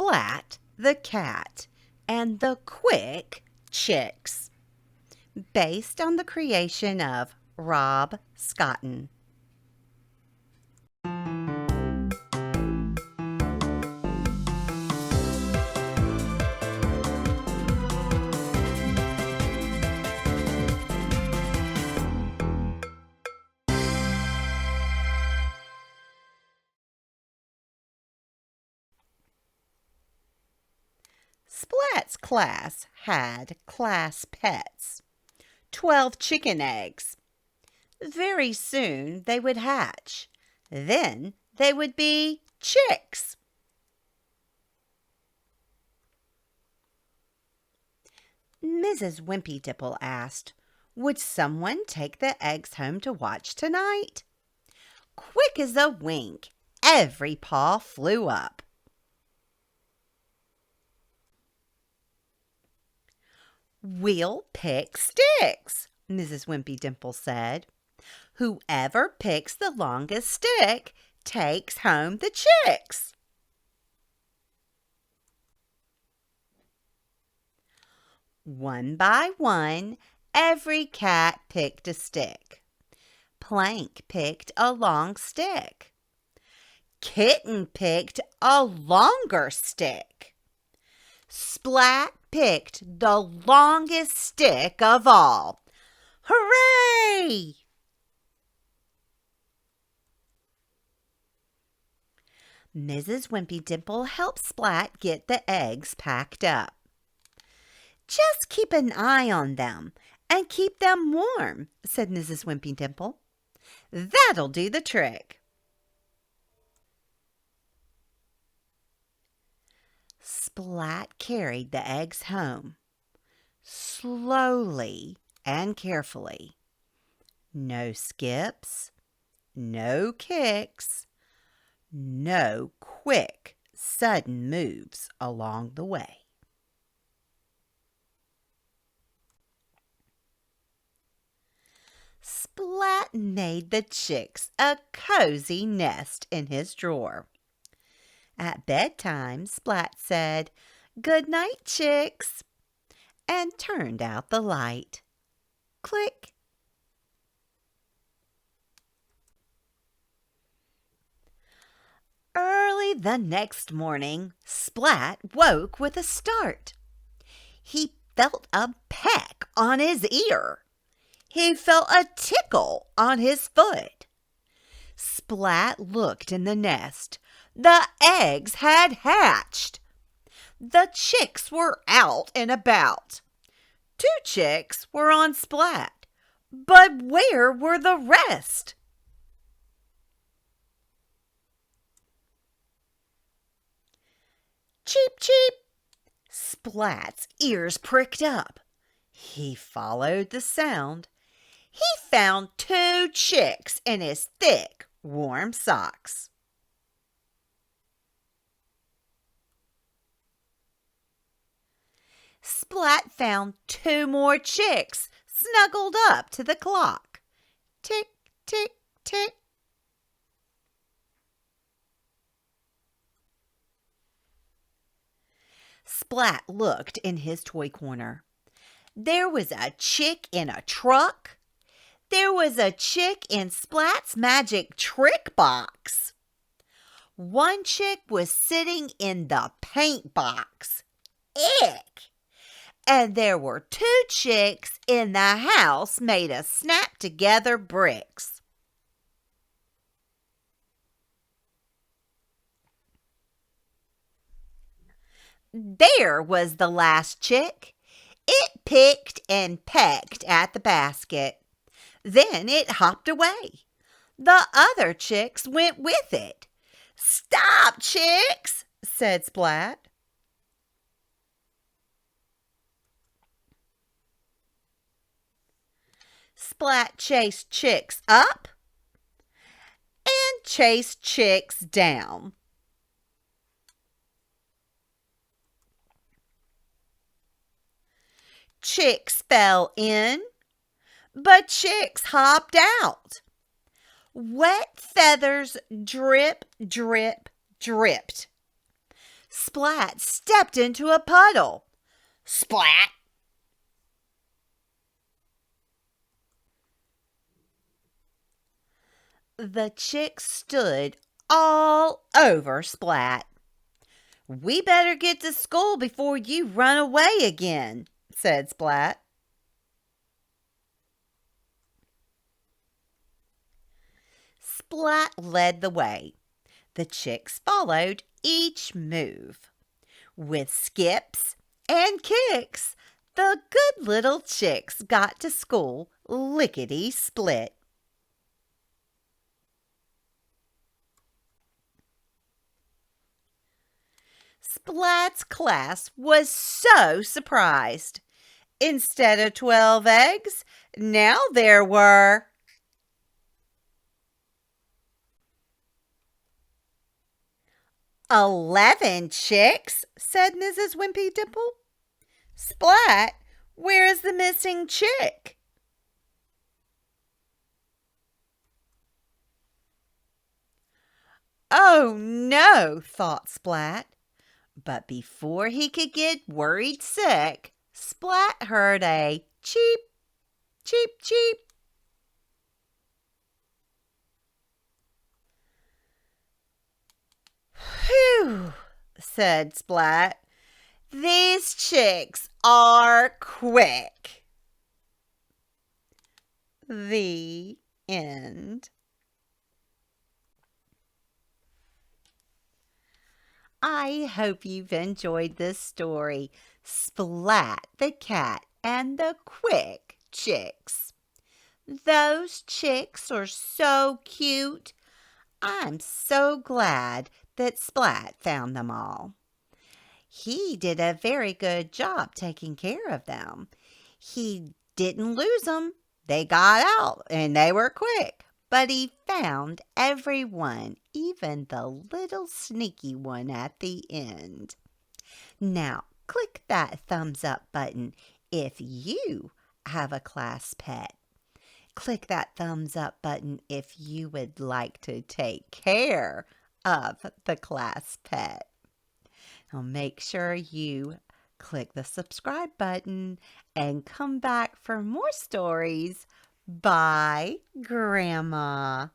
Splat the Cat and the Quick Chicks, based on the creation of Rob Scotton. Splat's class had class pets, 12 chicken eggs. Very soon they would hatch. Then they would be chicks. Mrs. Wimpy Dimple asked, would someone take the eggs home to watch tonight? Quick as a wink, every paw flew up. We'll pick sticks, Mrs. Wimpy Dimple said. Whoever picks the longest stick takes home the chicks. One by one, every cat picked a stick. Plank picked a long stick. Kitten picked a longer stick. Splat picked the longest stick of all. Hooray! Mrs. Wimpy Dimple helped Splat get the eggs packed up. Just keep an eye on them and keep them warm, said Mrs. Wimpy Dimple. That'll do the trick. Splat carried the eggs home, slowly and carefully. No skips, no kicks, no quick, sudden moves along the way. Splat made the chicks a cozy nest in his drawer. At bedtime, Splat said, "Good night, chicks," and turned out the light. Click. Early the next morning, Splat woke with a start. He felt a peck on his ear. He felt a tickle on his foot. Splat looked in the nest. The eggs had hatched. The chicks were out and about. 2 chicks were on Splat, but where were the rest? Cheep, cheep! Splat's ears pricked up. He followed the sound. He found 2 chicks in his thick, warm socks. Splat found 2 more chicks snuggled up to the clock. Tick, tick, tick. Splat looked in his toy corner. There was a chick in a truck. There was a chick in Splat's magic trick box. One chick was sitting in the paint box. Ick! And there were 2 chicks in the house made of snap-together bricks. There was the last chick. It picked and pecked at the basket. Then it hopped away. The other chicks went with it. "Stop, chicks," said Splat. Splat chased chicks up and chased chicks down. Chicks fell in, but chicks hopped out. Wet feathers drip, drip, dripped. Splat stepped into a puddle. Splat! The chicks stood all over Splat. "We better get to school before you run away again," said Splat. Splat led the way. The chicks followed each move. With skips and kicks, the good little chicks got to school lickety-split. Splat's class was so surprised. Instead of 12 eggs, now there were 11 chicks, said Mrs. Wimpy Dimple. "Splat, where is the missing chick?" "Oh no," thought Splat. But before he could get worried sick, Splat heard a cheep, cheep, cheep. "Phew," said Splat. "These chicks are quick." The end. I hope you've enjoyed this story, Splat the Cat and the Quick Chicks. Those chicks are so cute. I'm so glad that Splat found them all. He did a very good job taking care of them. He didn't lose them. They got out and they were quick. But he found every one, even the little sneaky one at the end. Now, click that thumbs up button if you have a class pet. Click that thumbs up button if you would like to take care of the class pet. Now make sure you click the subscribe button and come back for more stories by Grandma.